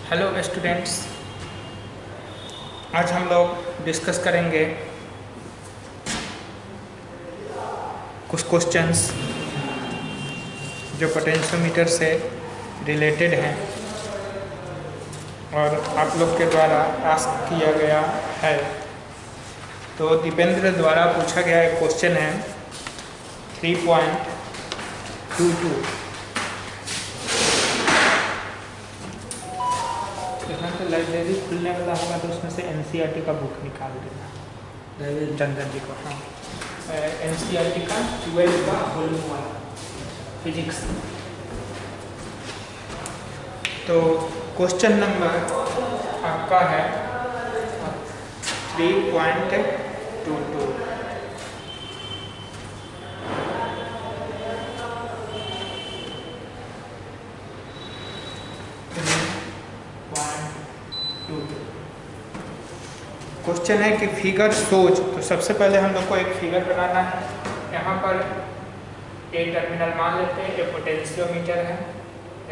Hello students, आज हम लोग डिस्कस करेंगे कुछ क्वेश्चंस जो पोटेंशियोमीटर से रिलेटेड हैं और आप लोग के द्वारा आस्क किया गया है। तो दीपेंद्र द्वारा पूछा गया एक क्वेश्चन है 3.22। लाइब्रेरी खुलने वाला होगा तो उसमें से एनसीईआरटी का बुक निकाल देना चंदन जी को। हाँ, एनसीईआरटी का 12 का वॉल्यूम 1 फिजिक्स। तो क्वेश्चन नंबर आपका है 3.22। क्वेश्चन है कि फिगर शोज। तो सबसे पहले हम लोग को एक फिगर बनाना है। यहाँ पर ए टर्मिनल मान लेते हैं, ये पोटेंशियोमीटर है।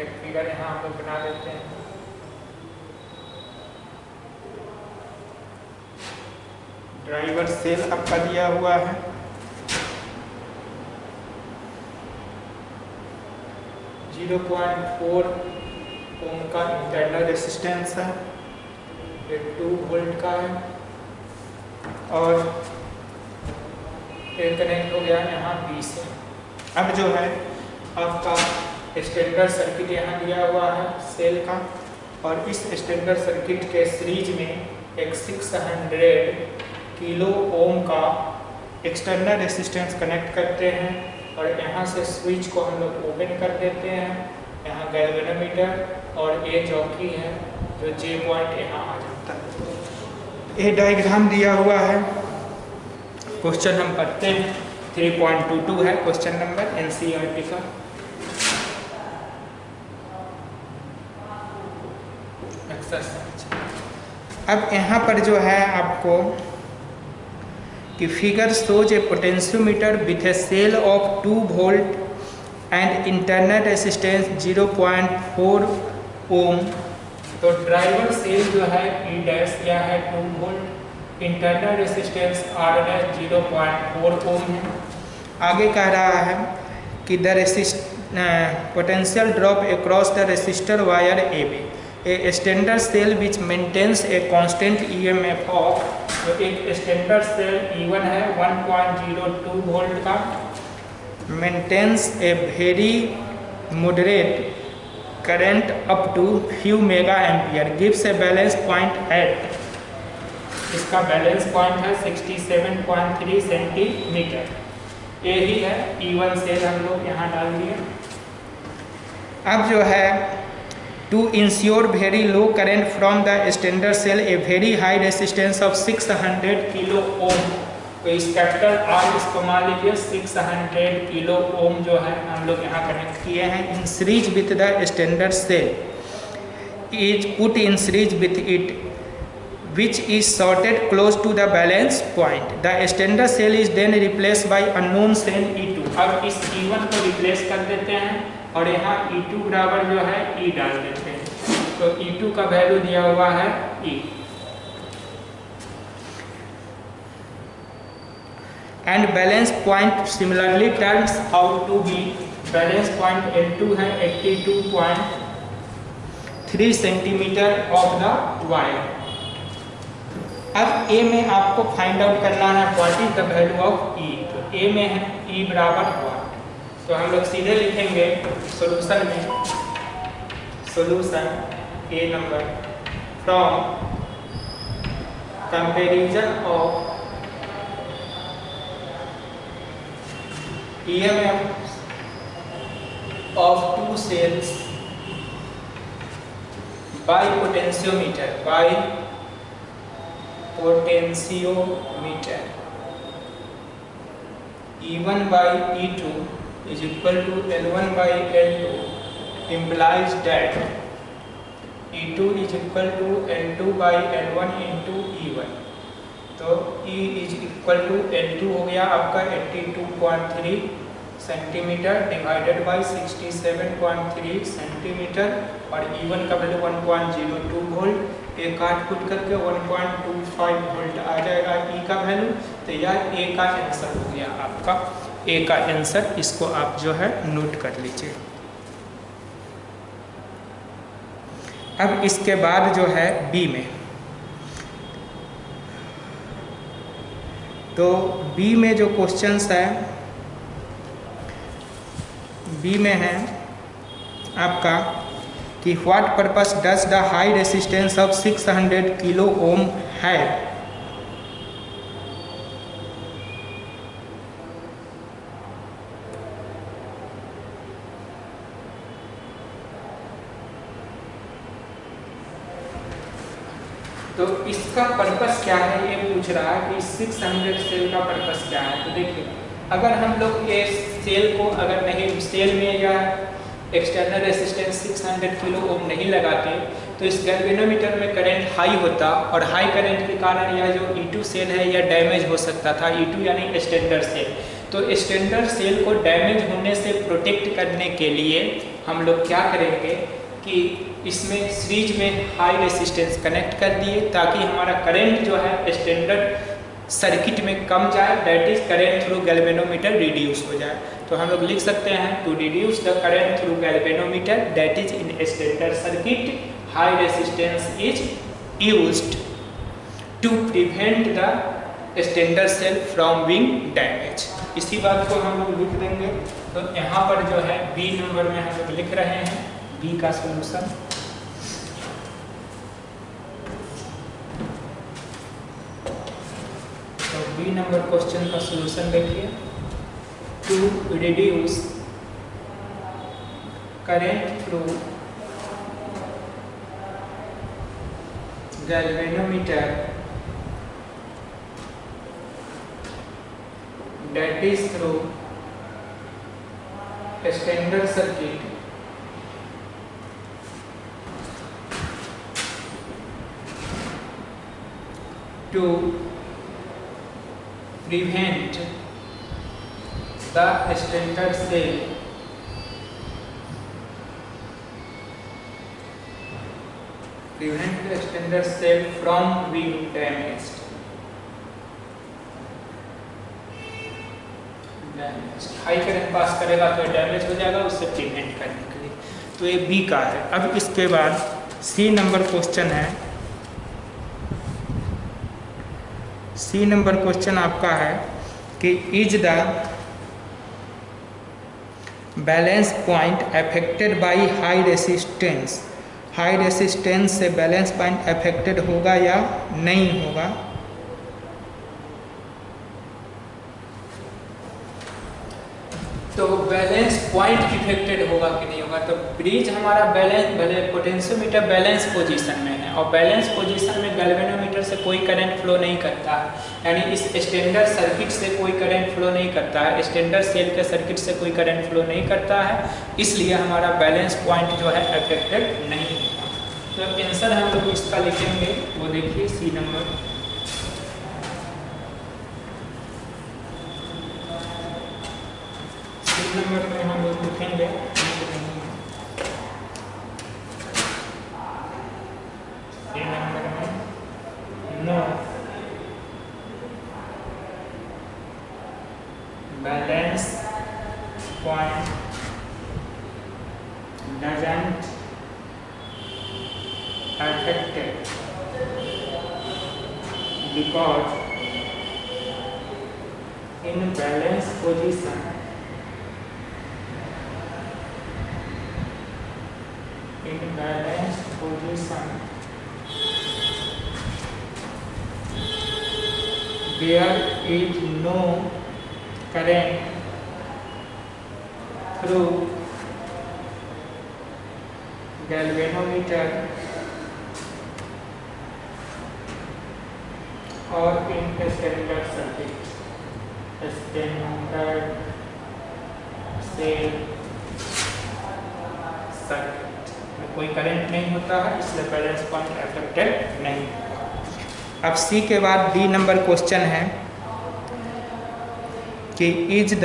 एक फिगर यहाँ हम लोग बना देते हैं। ड्राइवर सेल आपका दिया हुआ है। जीरो 0.4 ओम का इंटरनल रेसिस्टेंस है, ये 2 वोल्ट का है और ये कनेक्ट हो गया यहाँ बी से। अब जो है आपका स्टैंडर्ड सर्किट यहाँ दिया हुआ है सेल का, और इस स्टैंडर्ड सर्किट के सीरीज में एक 600 किलो ओम का एक्सटर्नल रेसिस्टेंस कनेक्ट करते हैं और यहाँ से स्विच को हम लोग ओपन कर देते हैं। यहाँ गैल्वेनोमीटर और ये चौकी है जो जे पॉइंट यहाँ आ जाता है। ये डायग्राम दिया हुआ है। क्वेश्चन हम पढ़ते हैं। 3.22 है क्वेश्चन नंबर एनसीईआरटी का। एक्सरसाइज। अब यहाँ पर जो है आपको कि figure shows a potentiometer with a cell of 2 volt and internal resistance 0.4 ohm. तो ड्राइवर सेल जो है ई डैश या है 2 volt, internal resistance r dash 0.4 ohm है। आगे कह रहा है कि the potential drop across the resistor wire A B. A standard cell which maintains a constant EMF of. तो एक स्टैंडर्ड सेल E1 है 1.02 वोल्ट का, maintains a very moderate current up to few mega ampere, gives a balance point at. इसका balance point है 67.3 centimetre. यही है E1 cell हम लोग यहाँ डाल दिए। अब जो है to ensure very low current from the standard cell a very high resistance of 600 kilo ohm. तो इस कैपिटल आर इसको मान लीजिए 600 किलो ओम जो है हम लोग यहाँ कनेक्ट किए हैं। In series with the standard cell is put in series with it which is sorted close to the balance point. The standard cell is then replaced by unknown cell E2. अब इस E1 को replace कर देते हैं और यहाँ E2 बराबर जो है E डाल देते हैं। तो E2 का वैल्यू दिया हुआ है E। And balance point similarly turns out to be, balance point L2 है 82.3 सेंटीमीटर ऑफ द वायर। अब ए में आपको फाइंड आउट करना है what is the value of E. तो ए में है ई बराबर 1। तो हम लोग सीधे लिखेंगे सॉल्यूशन में, solution a number from comparison of EMF of 2 cells by potentiometer, by potentiometer E1 by E2 is equal to L1 by L2 implies that E2 is equal to L2 by L1 into E1। तो E is equal to L2 हो गया आपका 82.3 centimetre divided by 67.3 centimetre और E1 का value 1.02 volt. ए काट put करके 1.25 volt आ जाएगा E का वैल्यू। तो यह ए का आंसर हो गया आपका, ए का आंसर। इसको आप जो है नोट कर लीजिए। अब इसके बाद जो है बी में, तो बी में जो क्वेश्चंस है, बी में है आपका कि what purpose does the high resistance of 600 kilo ओम है। तो इसका पर्पस क्या है ये पूछ रहा है कि 600 सेल का पर्पस क्या है। तो देखिए, अगर हम लोग ये सेल को अगर नहीं, सेल में या एक्सटर्नल रेसिस्टेंस 600 किलो ओम नहीं लगाते तो इस गैल्वेनोमीटर में करंट हाई होता और हाई करंट के कारण यह जो E2 सेल है यह डैमेज हो सकता था। E2 यानी स्टैंडर्ड सेल। तो स्टैंडर्ड सेल को डैमेज होने से प्रोटेक्ट करने के लिए हम लोग क्या करेंगे कि इसमें सीरीज में हाई रेसिस्टेंस कनेक्ट कर दिए ताकि हमारा करंट जो है स्टैंडर्ड सर्किट में कम जाए, that is current through galvanometer reduce हो जाए। तो हम लोग लिख सकते हैं to reduce the current through galvanometer that is in standard circuit high resistance is used to prevent the standard cell from being damage. इसी बात को हम लोग लिख देंगे। तो यहाँ पर जो है बी नंबर में हम लोग लिख रहे हैं बी का सॉल्यूशन। तो बी नंबर क्वेश्चन का सॉल्यूशन देखिए, to reduce current through galvanometer that is through a standard circuit to prevent the standard cell from being damaged. High current pass करेगा तो डैमेज हो जाएगा, उससे प्रिवेंट करने के लिए। तो ये बी का है। अब इसके बाद सी नंबर क्वेश्चन है। सी नंबर क्वेश्चन आपका है कि is the balance point affected by high resistance. High resistance से बैलेंस पॉइंट अफेक्टेड होगा या नहीं होगा। तो बैलेंस पॉइंट इफेक्टेड होगा कि नहीं होगा। तो ब्रिज हमारा बैलेंस पोटेंशियोमीटर बैलेंस पोजीशन में है और बैलेंस पोजीशन में गैल्वेनोमीटर से कोई करंट फ्लो नहीं करता है, यानी इस स्टैंडर्ड सर्किट से कोई करंट फ्लो नहीं करता है, स्टैंडर्ड सेल के सर्किट से कोई करंट फ्लो नहीं करता है, इसलिए हमारा बैलेंस पॉइंट जो है अफेक्टेड नहीं होगा। तो आंसर हम लोग इसका लिखेंगे, वो देखिए सी नंबर। सी नंबर में हम लोग लिखेंगे सी नंबर में no balance point doesn't affected because in balance position there is no current through galvanometer or in a standard circuit, standard cell circuit में कोई करंट नहीं होता है, इसलिए बैलेंस पॉइंट अफेक्टेड नहीं होगा। अब सी के बाद डी नंबर क्वेश्चन है कि is the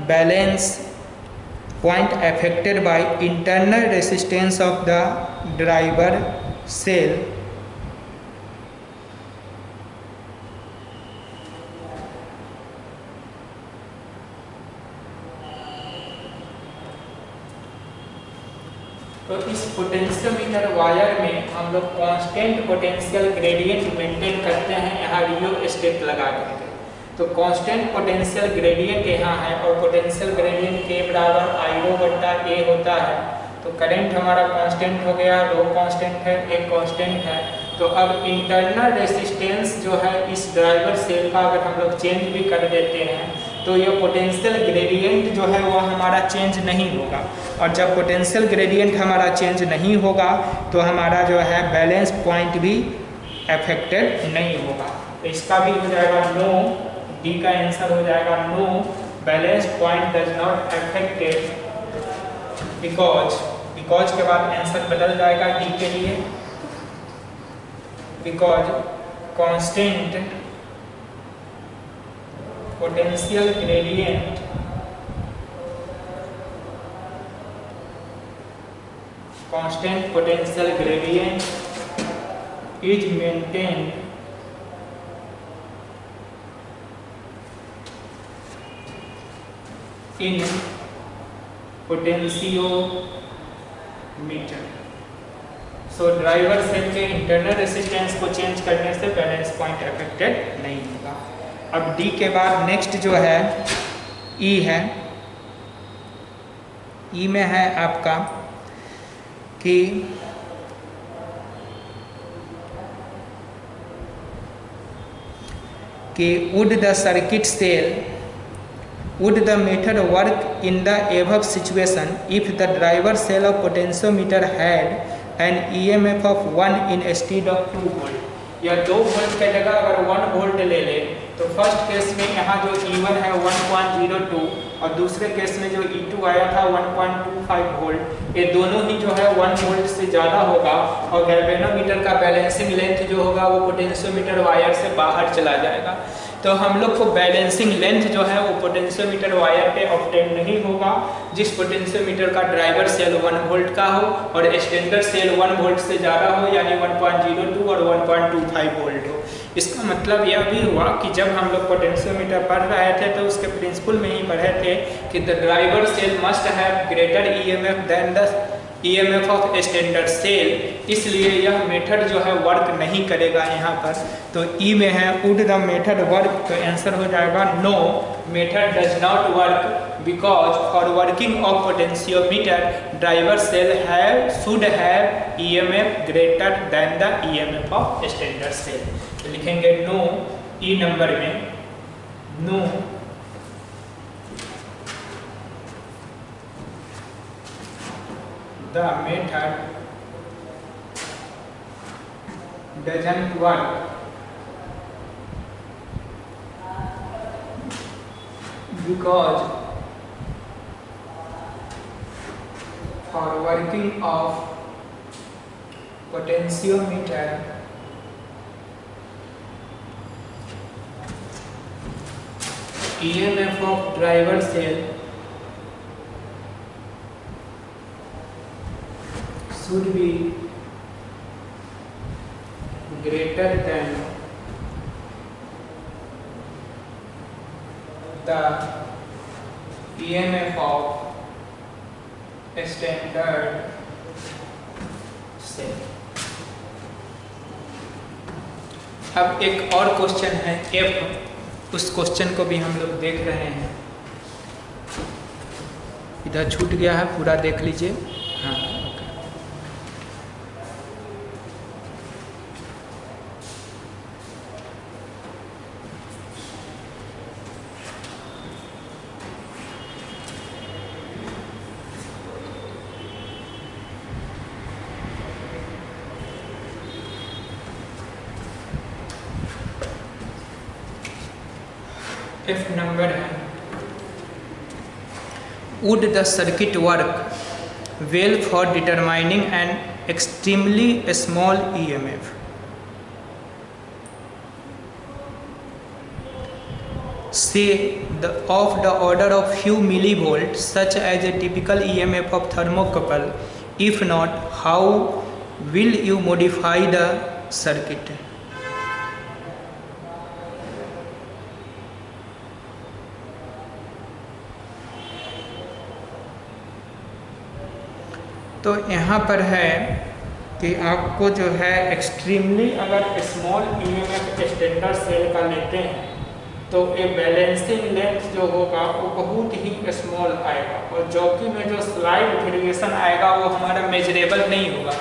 balance point affected by internal resistance of the driver cell तो इस पोटेंशियोमीटर वायर में हम लोग कांस्टेंट पोटेंशियल ग्रेडियंट मेंटेन करते हैं यहाँ रियो स्टेप लगा करके। तो कांस्टेंट पोटेंशियल ग्रेडियंट यहाँ है और पोटेंशियल ग्रेडियंट के बराबर आई रो बट्टा ए होता है। तो करंट हमारा कांस्टेंट हो गया, रो कांस्टेंट है, एक कांस्टेंट है। तो अब इंटरनल रेसिस्टेंस जो है इस ड्राइवर सेल का अगर हम लोग चेंज भी कर देते हैं तो ये पोटेंशियल ग्रेडियंट जो है वो हमारा चेंज नहीं होगा। और जब पोटेंशियल ग्रेडियंट हमारा चेंज नहीं होगा तो हमारा जो है बैलेंस पॉइंट भी अफेक्टेड नहीं होगा। तो इसका भी हो जाएगा नो, डी का आंसर हो जाएगा no, balance point does not affected because के बाद आंसर बदल जाएगा डी के लिए, because constant potential gradient is maintained in potentiometer। So driver cell के इंटरनल रेसिस्टेंस को चेंज करने से बैलेंस पॉइंट अफेक्टेड नहीं होगा। अब डी के बाद नेक्स्ट जो है ई है। ई में है आपका कि would the circuit cell would the method work in the above situation if the driver cell of potentiometer had an EMF of 1 instead of 2 volt। या 2 वोल्ट के जगह अगर 1 वोल्ट ले ले तो फर्स्ट केस में यहाँ जो E1 है 1.02 और दूसरे केस में जो E2 आया था 1.25 वोल्ट, ये दोनों ही जो है 1 वोल्ट से ज़्यादा होगा और गैल्वेनोमीटर का बैलेंसिंग लेंथ जो होगा वो पोटेंशियोमीटर वायर से बाहर चला जाएगा। तो हम लोग को बैलेंसिंग लेंथ जो है वो पोटेंशियोमीटर वायर पे ऑब्टेन नहीं होगा जिस पोटेंशियोमीटर का ड्राइवर सेल 1 वोल्ट का हो और स्टैंडर्ड सेल 1 वोल्ट से ज़्यादा हो, यानी 1.02 और 1.25 वोल्ट हो। इसका मतलब यह भी हुआ कि जब हम लोग पोटेंशियोमीटर पढ़ रहे थे तो उसके प्रिंसिपल में ही पढ़े थे कि the driver cell must have greater EMF than the EMF of standard cell, इसलिए यह मेथड जो है वर्क नहीं करेगा यहाँ पर। तो ई में है वुड द मेथड वर्क, तो आंसर हो जाएगा no, method does not work because for working of potentiometer driver cell should have EMF greater than the EMF of standard cell. तो लिखेंगे नो ई नंबर में, no the method doesn't work because for working of potentiometer EMF of driver cell should be greater than the EMF of standard cell। अब एक और question है F, उस question को भी हम लोग देख रहे हैं। इधर छूट गया है, पूरा देख लीजिए। हाँ, F नंबर है would the circuit work well for determining an extremely small EMF। say of the order of few millivolts, such as a typical EMF of thermocouple? If not, how will you modify the circuit? तो यहाँ पर है कि आपको जो है extremely अगर small EMF standard cell का लेते हैं तो ये बैलेंसिंग लेंथ जो होगा वो बहुत ही स्मॉल आएगा, और जबकि में जो स्लाइड वेरिएशन आएगा वो हमारा मेजरेबल नहीं होगा,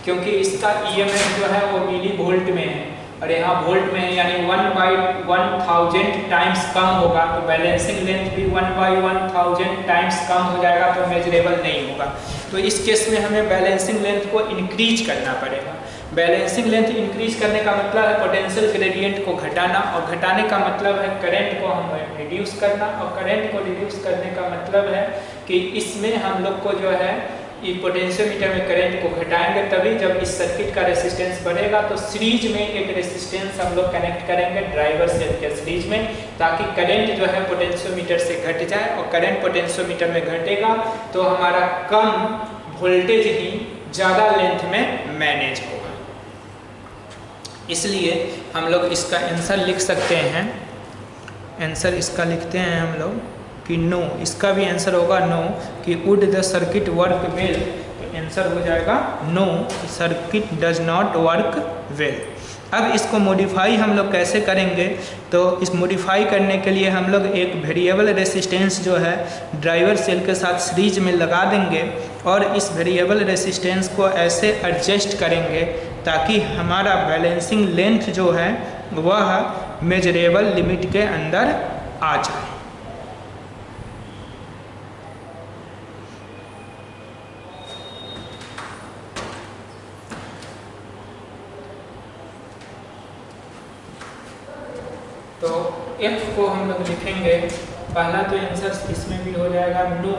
क्योंकि इसका EMF जो है वो मिली वोल्ट में है और यहाँ वोल्ट में है, यानी 1/1000 टाइम्स कम होगा, तो बैलेंसिंग लेंथ भी 1/1000 टाइम्स कम हो जाएगा, तो मेजरेबल नहीं होगा। तो इस केस में हमें बैलेंसिंग लेंथ को इंक्रीज करना पड़ेगा। बैलेंसिंग लेंथ इंक्रीज करने का मतलब है पोटेंशियल ग्रेडियंट को घटाना, और घटाने का मतलब है करंट को हमें रिड्यूस करना, और करंट को रिड्यूस करने का मतलब है कि इसमें हम लोग को जो है ये पोटेंशियोमीटर में करंट को घटाएंगे, तभी जब इस सर्किट का रेसिस्टेंस बढ़ेगा तो सीरीज में एक रेसिस्टेंस हम लोग कनेक्ट करेंगे ड्राइवर सेल के सीरीज में, ताकि करंट जो है पोटेंशियोमीटर से घट जाए, और करंट पोटेंशियोमीटर में घटेगा तो हमारा कम वोल्टेज ही ज़्यादा लेंथ में मैनेज होगा। इसलिए हम लोग इसका आंसर लिख सकते हैं, आंसर इसका लिखते हैं हम लोग कि नो, इसका भी आंसर होगा नो, कि would the circuit work well, तो आंसर हो जाएगा no, circuit does not work well. अब इसको मॉडिफाई हम लोग कैसे करेंगे, तो इस मॉडिफाई करने के लिए हम लोग एक वेरिएबल रेसिस्टेंस जो है ड्राइवर सेल के साथ सीरीज में लगा देंगे, और इस वेरिएबल रेसिस्टेंस को ऐसे एडजस्ट करेंगे ताकि हमारा बैलेंसिंग लेंथ जो है वह मेजरेबल लिमिट के अंदर आ जाए। तो F को हम लोग लिखेंगे, पहला तो आंसर इसमें भी हो जाएगा नो,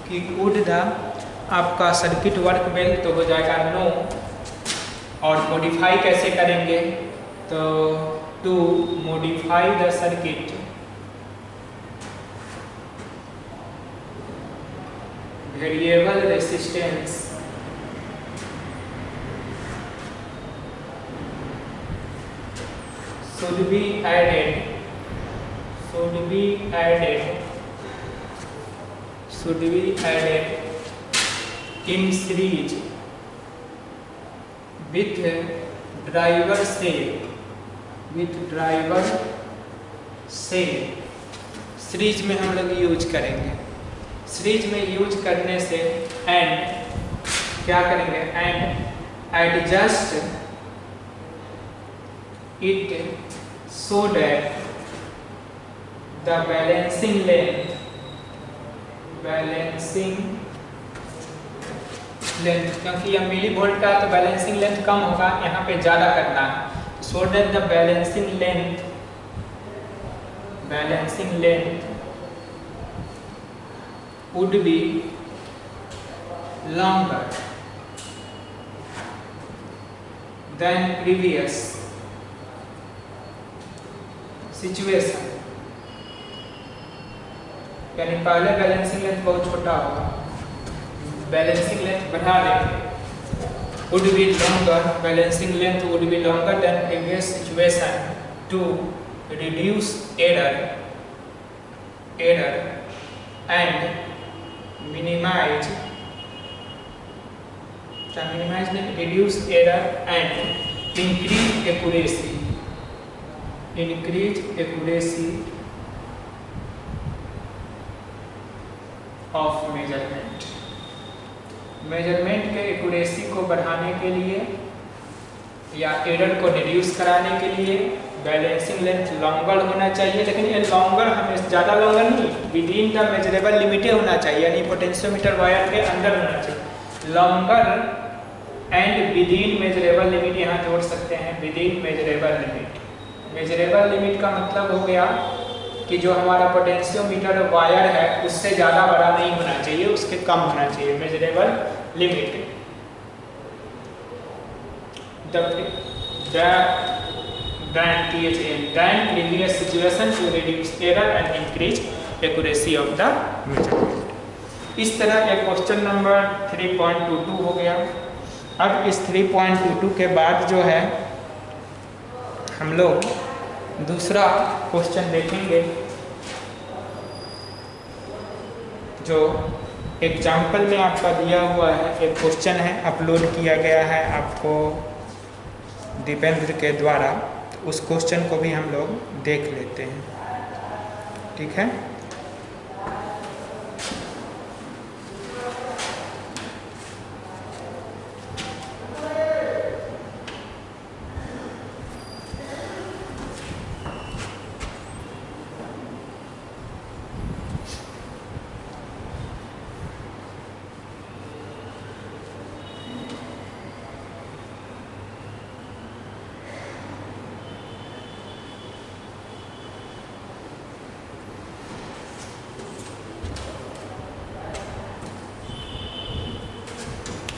कि वुड द आपका सर्किट वर्क वेल, तो हो जाएगा नो। और मॉडिफाई कैसे करेंगे, तो to modify the circuit variable resistance should be added in series with driver cell, series में हम लोग यूज करेंगे। सीरीज में यूज करने से एंड क्या करेंगे, and adjust it so that the balancing length क्योंकि यह मिली वोल्ट का तो बैलेंसिंग लेंथ कम होगा, यहाँ पे ज़्यादा करना है, so that the balancing length would be longer than previous situation, यानी पहले बैलेंसिंग लेंथ बहुत छोटा होगा, बैलेंसिंग लेंथ बढ़ा देंगे, would be longer, balancing length would be longer than previous situation to reduce error and reduce error and increase accuracy of measurement के accuracy को बढ़ाने के लिए या एरर को रिड्यूस कराने के लिए बैलेंसिंग लेंथ लॉन्गर होना चाहिए, लेकिन ये लॉन्गर हमें ज़्यादा लॉन्गर नहीं, with in the measurable limit होना चाहिए, यानी पोटेंशियोमीटर वायर के अंदर होना चाहिए। Longer and with in measurable limit यहाँ जोड़ सकते हैं, with in measurable limit. Measurable limit का मतलब हो गया कि जो हमारा पोटेंशियोमीटर वायर है उससे ज़्यादा बड़ा नहीं होना चाहिए, उसके कम होना चाहिए, measurable limit. The than previous situation to reduce error and increase accuracy of the measurement. इस तरह एक क्वेश्चन नंबर 3.22 हो गया। अब इस 3.22 के बाद जो है हम लोग दूसरा क्वेश्चन देखेंगे, जो एग्जाम्पल में आपका दिया हुआ है। एक क्वेश्चन है, अपलोड किया गया है आपको दीपेंद्र के द्वारा, तो उस क्वेश्चन को भी हम लोग देख लेते हैं। ठीक है,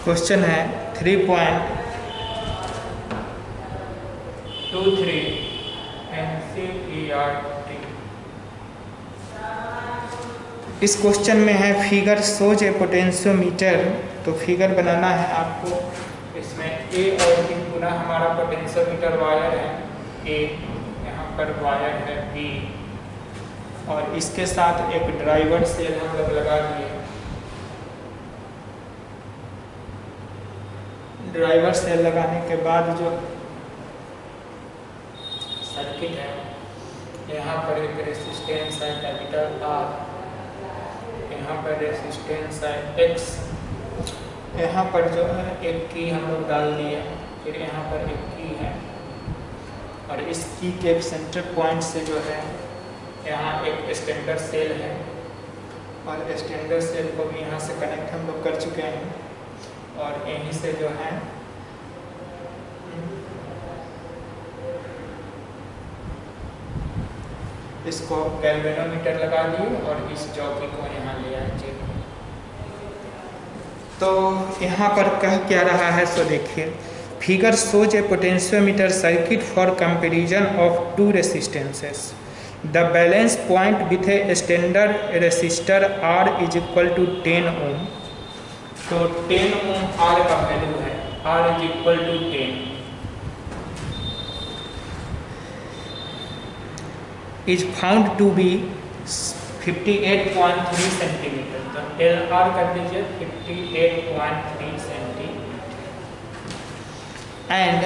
क्वेश्चन है 3.23 NCERT। इस क्वेश्चन में है फिगर शोज ए पोटेंशियोमीटर। तो फिगर बनाना है आपको। इसमें ए और बी पुनः हमारा पोटेंशियोमीटर वायर है ए, यहाँ पर वायर है बी, और इसके साथ एक ड्राइवर सेल हम लोग लगा दिए। ड्राइवर सेल लगाने के बाद जो सर्किट है, यहाँ पर एक रेसिस्टेंस है कैपिटल आर, यहाँ पर रेसिस्टेंस है एक्स, यहाँ पर जो है एक की हम लोग डाल दिए, फिर यहाँ पर एक की है, और इस की के सेंटर पॉइंट से जो है यहाँ एक स्टैंडर्ड सेल है, और स्टैंडर्ड सेल को भी यहाँ से कनेक्ट हम लोग कर चुके हैं, और यहीं से जो है इसको गैल्वेनोमीटर लगा दिए और इस जॉकी को यहाँ ले आए। तो यहाँ पर कह क्या रहा है, सो देखिए, figure shows a potentiometer circuit for comparison of two resistances. The balance point with a standard resistor R is equal to 10 ohm. तो 10 ओम आर का वैल्यू है, R is equal to 10 is found to be 58.3 centimetre. तो L R कर दीजिए 58.3 centimetre. And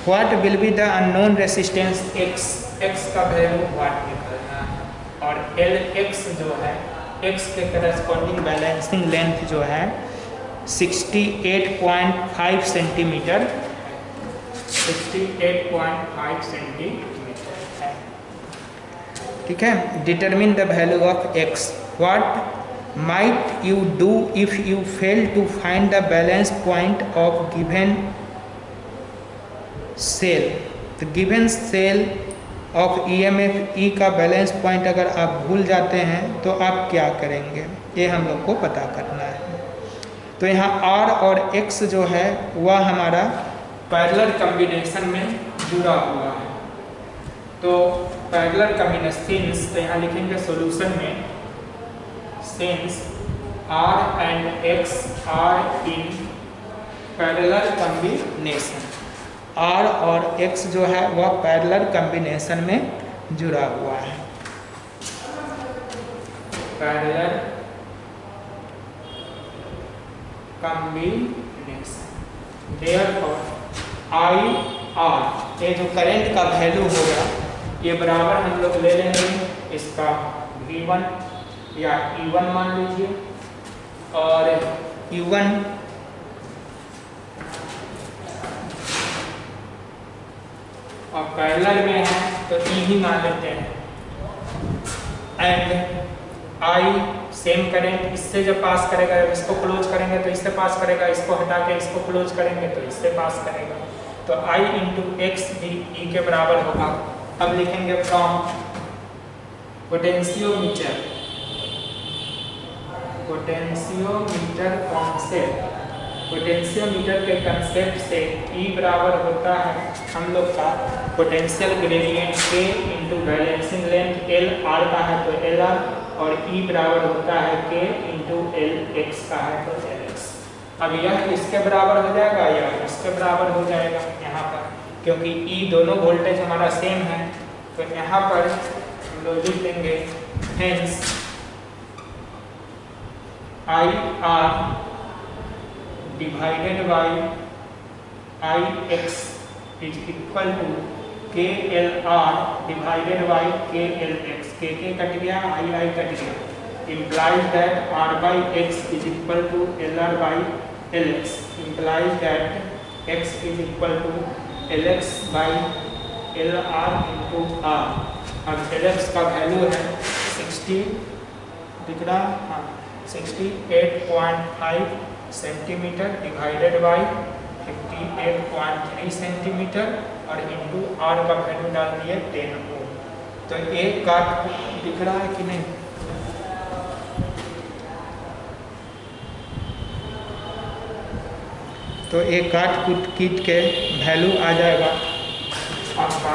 what will be the unknown resistance X, X का value what निकलना है, और एल एक्स जो है, एक्स के करस्पॉन्डिंग बैलेंसिंग लेंथ जो है 68.5 सेंटीमीटर, 68.5 सेंटीमीटर है। ठीक है, determine the value of X. What might you do if you fail to find the balance point of given cell. तो given cell of EMF E का balance point अगर आप भूल जाते हैं तो आप क्या करेंगे, ये हम लोग को पता करना है। तो यहाँ R और X जो है वह हमारा पैरेलल कॉम्बिनेशन में जुड़ा हुआ है। तो पैरेलल कॉम्बिनेशन, तो यहाँ लिखेंगे सॉल्यूशन में, since R and X are in parallel combination, R और X जो है वह पैरेलल कॉम्बिनेशन में जुड़ा हुआ है। Parallel combination, therefore I R, ये जो करंट का वैल्यू होगा ये बराबर हम लोग ले लेंगे इसका V1 या E1 मान लीजिए, और E1 और पैरेलल में है तो E ही मान लेते हैं। एंड I सेम करंट इससे जब पास करेगा, जब इसको क्लोज करेंगे तो इससे पास करेगा, इसको हटा के इसको क्लोज करेंगे तो इससे पास करेगा। तो I इंटू एक्स भी E के बराबर होगा। अब लिखेंगे फ्रॉम पोटेंशियोमीटर कॉन्सेप्ट पोटेंशियोमीटर के कंसेप्ट से E बराबर होता है हम लोग का potential gradient K into balancing length L, R का है तो LR, और E बराबर होता है K इंटू L, X का है तो LX। अब यह किसके बराबर हो जाएगा, यह इसके बराबर हो जाएगा यहाँ पर, क्योंकि E दोनों वोल्टेज हमारा सेम है। तो यहाँ पर हम लोग लिख देंगे hence IR divided by IX is equal to KLR divided by KLX। K cut गया, I कट गया, implies that R by X is equal to LR by LX, implies that X is equal to LX by LR into R। अब LX का value है 60, दिख रहा, हाँ 68.5 centimetre divided by 58.3 centimetre और इंटू आर का वैल्यू डाल दिए 10 ओम। तो एक काट दिख रहा है कि नहीं, तो एक काट कूट कीट के वैल्यू आ जाएगा आपका,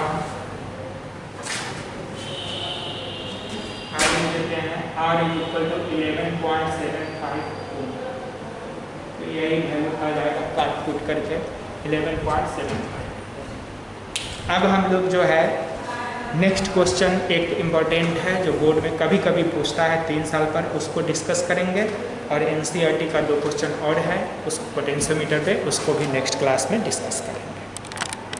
देते हैं R इज इक्वल टू 11.75 ओम। तो यही वैल्यू आ जाएगा काट कूट करके 11.75। अब हम लोग जो है नेक्स्ट क्वेश्चन एक इम्पॉर्टेंट है जो बोर्ड में कभी कभी पूछता है 3 साल पर, उसको डिस्कस करेंगे। और NCERT का 2 क्वेश्चन और है उस पोटेंशियोमीटर पे, उसको भी नेक्स्ट क्लास में डिस्कस करेंगे।